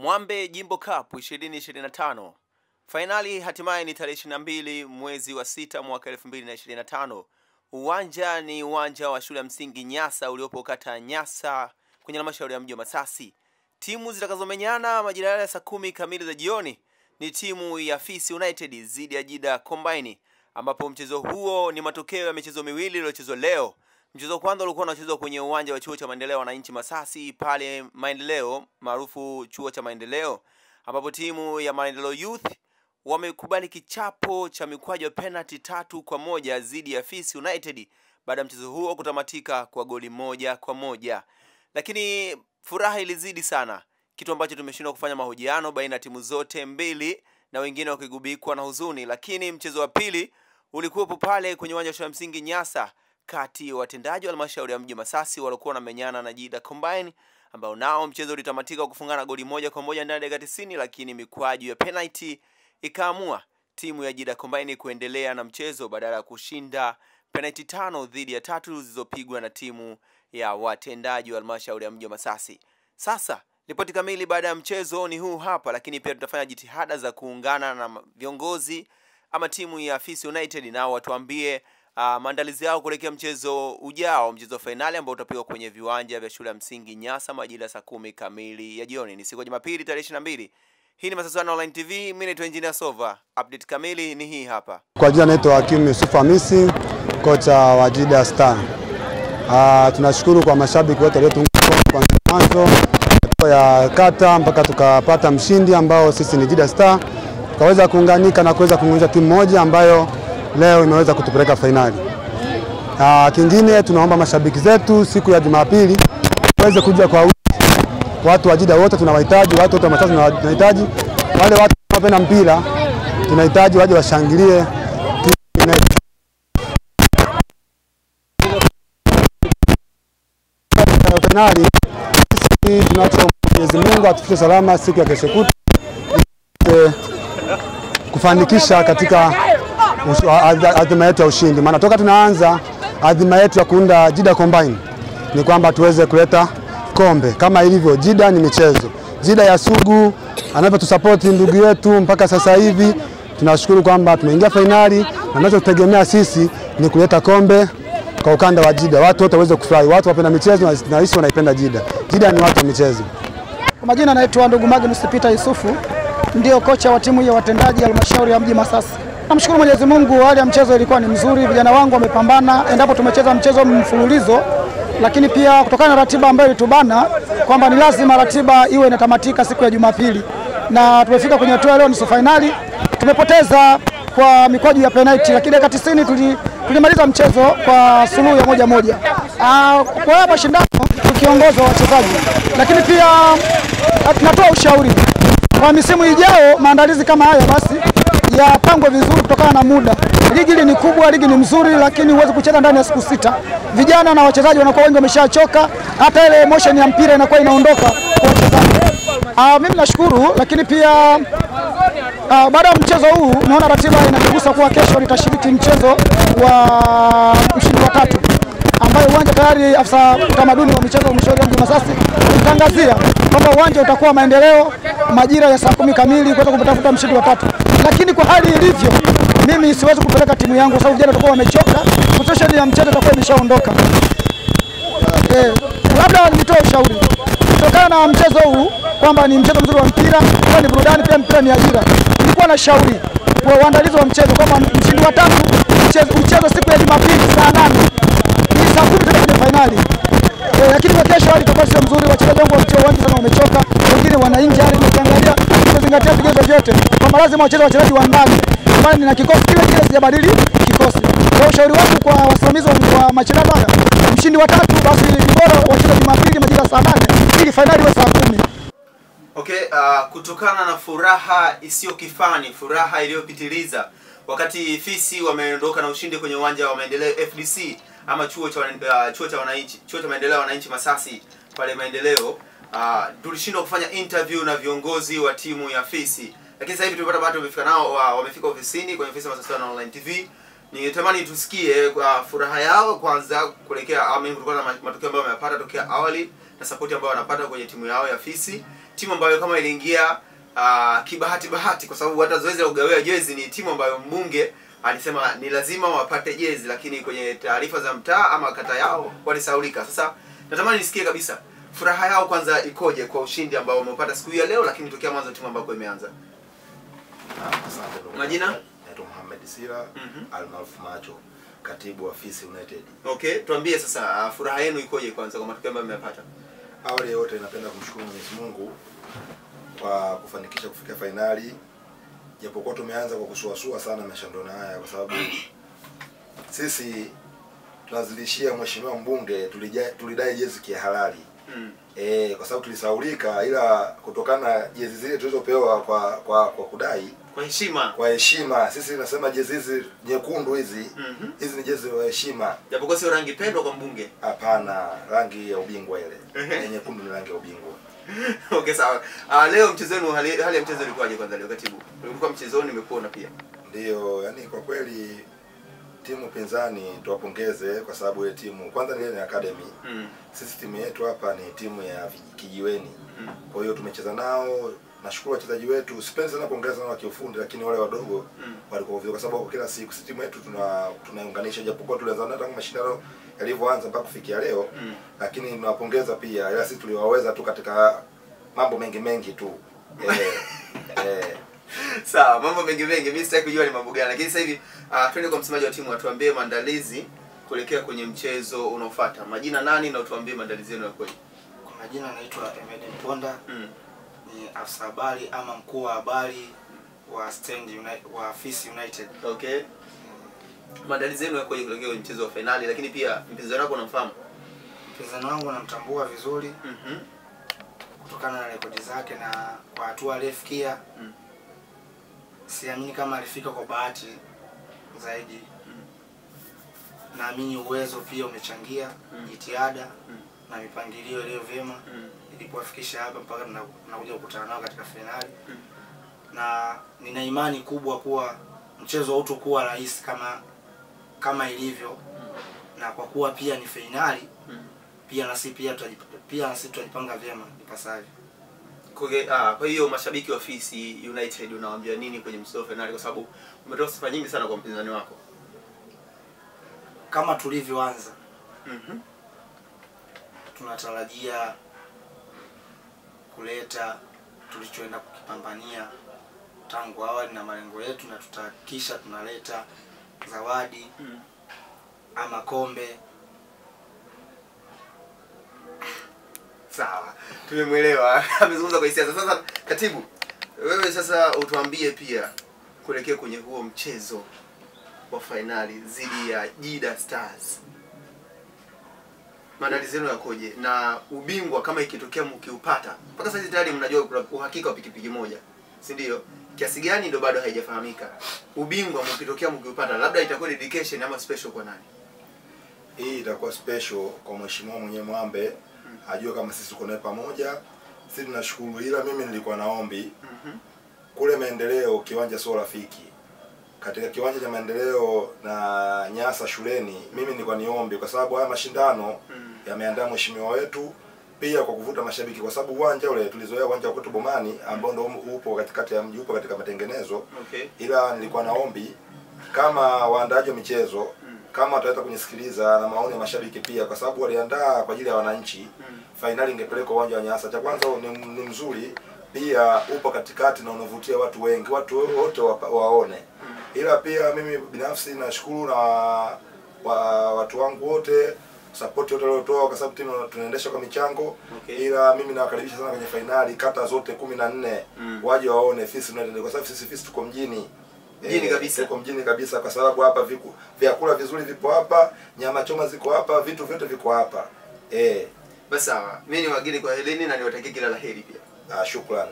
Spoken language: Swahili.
Mwambe Jimbo Cup 2025. Finali hatimaye ni tarehe 22 mwezi wa 6 mwaka 2025. Uwanja ni uwanja wa shule ya msingi Nyasa uliopo kata Nyasa kwenye halmashauri ya mji wa Masasi. Timu zitakazomenyana majira ya saa 10 kamili za jioni ni timu ya Fisi United dhidi ya Jida Combine, ambapo mchezo huo ni matokeo ya michezo miwili iliyochezwa leo. Mchezo kwanza ulikuwa unachezwa kwenye uwanja wa chuo cha maendeleo wananchi Masasi pale Maendeleo maarufu chuo cha maendeleo, ambapo timu ya Maendeleo Youth wamekubali kichapo cha mikwaju ya penalty 3-1 dhidi ya Fisi United baada ya mchezo huo kutamatika kwa goli 1-1. Lakini furaha ilizidi sana, kitu ambacho tumeshindwa kufanya mahojiano baina ya timu zote mbili na wengine wakigubikwa na huzuni. Lakini mchezo wa pili ulikuwa pale kwenye uwanja wa shule ya msingi Nyasa kati ya watendaji wa halmashauri ya mji Masasi walikuwa wanamenyana na Jida Combine, ambao nao mchezo ulitamatika kufungana goli 1-1 ndani ya dakika 90, lakini mikwaju ya penalty ikaamua timu ya Jida Combine kuendelea na mchezo badala ya kushinda penalty 5 dhidi ya 3 zilizopigwa na timu ya watendaji wa halmashauri ya mji Masasi. Sasa ripoti kamili baada ya mchezo ni huu hapa, lakini pia tutafanya jitihada za kuungana na viongozi ama timu ya Fisi United nao watuambie maandalizi yao kuelekea mchezo ujao, mchezo finali ambao utapigwa kwenye viwanja vya shule ya msingi Nyasa majira saa 10 kamili ya jioni. Ni siku ya Jumapili tarehe 22. Hii ni Masasi Online TV, mimi ni Engineer Sova. Update kamili ni hii hapa. Kwa jina naitwa Hakim Yusuf Hamisi, kocha wa Jida Star. Tunashukuru kwa mashabiki wote waliotuunga mkono mwanzo ya kata mpaka tukapata mshindi ambao sisi ni Jida Star. Tukaweza kuunganika na kuweza kuunganisha timu moja ambayo leo imeweza kutupeleka finali. Kingine tunaomba mashabiki zetu siku ya Jumapili waweze kuja kwa wingi. Watu wa Jida wote tunawahitaji, watu wote wa Masasi tunahitaji. Wale watu wanapenda mpira tunahitaji waje washangilie finali. Sisi tunaomba Mwenyezi Mungu atufikishe salama siku ya kesho kutwa kufanikisha katika adhima yetu ya ushindi. Maana toka tunaanza adhima yetu ya kuunda Jida Combine ni kwamba tuweze kuleta kombe. Kama ilivyo Jida ni michezo. Jida ya Sugu anavyotusupport ndugu yetu mpaka sasa hivi, tunashukuru kwamba tumeingia finali na tunachotegemea sisi ni kuleta kombe kwa ukanda wa Jida. Watu wote waweze kufurahi, watu wapenda michezo na hisi wanaipenda Jida. Jida ni watu wa michezo. Kwa majina naitwa ndugu Magnus Peter Yusufu, ndio kocha wa timu ya watendaji halmashauri ya mji Masasi. Namshukuru Mwenyezi Mungu, hali ya mchezo ilikuwa ni mzuri, vijana wangu wamepambana endapo tumecheza mchezo mfululizo, lakini pia kutokana na ratiba ambayo ilitubana kwamba ni lazima ratiba iwe inatamatika siku ya Jumapili, na tumefika kwenye hatua leo nusu finali. Tumepoteza kwa mikwaju ya penalty, lakini dakika 90 tulimaliza mchezo kwa suluhu ya 1-1. Kwa hapa mashindano tukiongozwa wachezaji, lakini pia tunatoa ushauri kwa misimu ijao, maandalizi kama haya basi yapangwe vizuri kutokana na muda. Ligi ni kubwa, ligi ni mzuri, lakini huwezi kucheza ndani ya siku 6. Vijana na wachezaji wanakuwa wengi wameshachoka, hata ile emotion ya mpira inakuwa inaondoka kwa wachezaji. Mimi nashukuru, lakini pia baada ya mchezo huu naona ratiba inatugusa kuwa kesho nitashiriki mchezo wa mshindi wa 3 ambayo uwanja tayari afisa utamaduni wa michezo wa mshauri wa mji Masasi tutangazia kwamba uwanja utakuwa Maendeleo majira ya saa 10 kamili kuweza kutafuta mshindi wa 3. Lakini kwa hali ilivyo mimi siwezi kupeleka timu yangu kwa sababu vijana watakuwa wamechoka, potential ya mchezo itakuwa imeshaondoka. Labda nitoe ushauri kutokana na mchezo huu kwamba ni mchezo mzuri wa mpira, ni burudani, pia mpira ni ajira. Nilikuwa na shauri kwa waandalizi wa mchezo kwamba mshindi wa 3 mchezo siku ya Jumapili saa 8 ni saa 10 kwenye finali. Lakini kwa kesho hali itakuwa sio mzuri, wachezaji wangu wa mchezo wengi sana wamechoka, wengine wana injury. Nikiangalia tumezingatia vigezo vyote kwamba lazima wachezaji wa ndani, kwani na kikosi kile sijabadili kikosi. Kwa ushauri wangu kwa wasimamizi wa mashindano haya, mshindi wa 3 basi bora wacheze Jumapili majira saa 8 ili finali iwe saa 10. Okay, kutokana na furaha isiyo kifani, furaha iliyopitiliza wakati Fisi wameondoka na ushindi kwenye uwanja wa Maendeleo FDC ama chuo cha maendeleo wananchi Masasi pale Maendeleo, tulishindwa kufanya interview na viongozi wa timu ya Fisi. Lakini sasa hivi tumepata bahati wamefika nao, wamefika ofisini kwenye Fisi Masasi Online TV. Ningetamani tusikie kwa furaha yao kwanza kuelekea kutokana na matokeo ambayo wamepata tokea awali na support ambayo wanapata kwenye timu yao ya Fisi, timu ambayo kama iliingia bahati kwa sababu hata zoezi la ugawia jezi ni timu ambayo mbunge alisema ni lazima wapate jezi, lakini kwenye taarifa za mtaa ama kata yao walisaulika. Sasa natamani nisikie kabisa furaha yao kwanza ikoje kwa ushindi ambao wamepata siku ya leo, lakini tokea mwanzo timu ambayo imeanza. Asante. Majina? Naitwa Mohamed Sira, almaarufu Macho, katibu wa Fisi United. Okay, tuambie sasa furaha yenu ikoje kwanza kwa matokeo ambayo mmepata? Awali yote napenda kumshukuru Mwenyezi Mungu kwa kufanikisha kufika finali. Japokuwa tumeanza kwa kusuasua sana mashindano haya kwa sababu sisi tunazilishia mheshimiwa mbunge tulidai jezi kihalali. Kwa sababu tulisaulika, ila kutokana na jezi zile tulizopewa kwa kudai kwa heshima sisi tunasema jezi hizi nyekundu hizi hizi ni jezi za heshima, japokuwa sio rangi pendwa kwa mbunge. Hapana, rangi ya ubingwa ile. Nyekundu ni rangi ya ubingwa. Okay, sawa. Leo mchezo wenu hali ya mchezo ilikuwaje kwanza leo katibu? Ulikuwa mchezoni, nimekuona pia. Ndio, yani kwa kweli timu pinzani tuwapongeze kwa sababu ile timu kwanza ni academy. Sisi timu yetu hapa ni timu ya kijiweni. Kwa hiyo tumecheza nao. Nashukuru wachezaji wetu. Sipenzi sana kuongeza sana kiufundi, lakini wale wadogo walikuwa vizuri kwa sababu kila siku sisi timu yetu tunaunganisha, japokuwa tulianza na tangu mashindano yalivyoanza mpaka kufikia leo. Lakini tunawapongeza pia, ila sisi tuliwaweza tu katika mambo mengi tu. Sawa, mambo mengi. Mimi sitaki kujua ni mambo gani, lakini sasa hivi twende kwa msemaji wa timu atuambie maandalizi kuelekea kwenye mchezo unaofuata. Majina nani na utuambie maandalizi yenu yakoje? Kwa majina naitwa Ahmed Mponda. Ni afisa habari ama mkuu wa habari wa wa Fisi United. Okay. Maandalizi yenu yakoje kuelekea kwenye mchezo wa finali, lakini pia mpinzani wako unamfahamu? Mpinzani wangu namtambua vizuri. Kutokana na rekodi zake na kwa hatua aliyofikia. Siamini kama alifika kwa bahati zaidi. Naamini uwezo pia umechangia, jitihada na mipangilio iliyo vyema ilipowafikisha hapa mpaka tunakuja kukutana nao katika finali. Na nina imani kubwa kuwa mchezo hautakuwa rahisi kama ilivyo, na kwa kuwa pia ni finali pia nasi tutajipanga vyema ipasavyo. Kwa hiyo mashabiki wa Fisi United unawaambia nini kwenye mchezo wa finali, kwa sababu umetoa sifa nyingi sana kwa mpinzani wako? Kama tulivyoanza, tunatarajia kuleta tulichoenda kukipambania tangu awali na malengo yetu, na tutahakikisha tunaleta zawadi ama kombe. Sawa, tumemwelewa. Amezungumza kwa hisia. Sasa katibu, wewe sasa utuambie pia kuelekea kwenye huo mchezo wa finali dhidi ya Jida Stars. Maandalizi yenu yakoje? Na ubingwa kama ikitokea mkiupata, mpaka sasa tayari mnajua uhakika wa pikipiki moja, si ndio? Kiasi gani ndio bado haijafahamika. Ubingwa mkitokea mkiupata, labda itakuwa dedication ama special kwa nani? Hii itakuwa special kwa mheshimiwa mwenye Mwambe. Ajue kama sisi tuko naye pamoja. Sisi tunashukuru, ila mimi nilikuwa naombi kule Maendeleo kiwanja sio rafiki. Katika kiwanja cha Maendeleo na Nyasa shuleni, mimi nilikuwa niombi kwa sababu haya mashindano yameandaa mheshimiwa wetu pia kwa kuvuta mashabiki, kwa sababu uwanja ule tulizoea uwanja wa kwetu Bomani ambao ndio upo katikati ya mji, upo katika matengenezo. Ila nilikuwa naombi kama waandaaji wa michezo kama wataweza kunisikiliza na maoni ya mashabiki pia, kwa sababu waliandaa kwa ajili ya wananchi. Finali ingepelekwa uwanja wa Nyasa. Cha kwanza ni mzuri, pia upo katikati na unavutia watu wengi, watu wote waone. Ila pia mimi binafsi nashukuru na watu wangu wote support yote waliotoa, kwa sababu timu tunaendesha kwa michango. Ila mimi nawakaribisha sana kwenye finali, kata zote 14 waje waone Fisi United, kwa sababu sisi Fisi tuko mjini. Kabisa. Tuko mjini kabisa, kwa sababu hapa vyakula vizuri vipo hapa, nyama choma ziko hapa, vitu vyote viko hapa. Basi sawa. Mimi ni wageni kwa heleni na niwatakie kila laheri pia. Shukrani.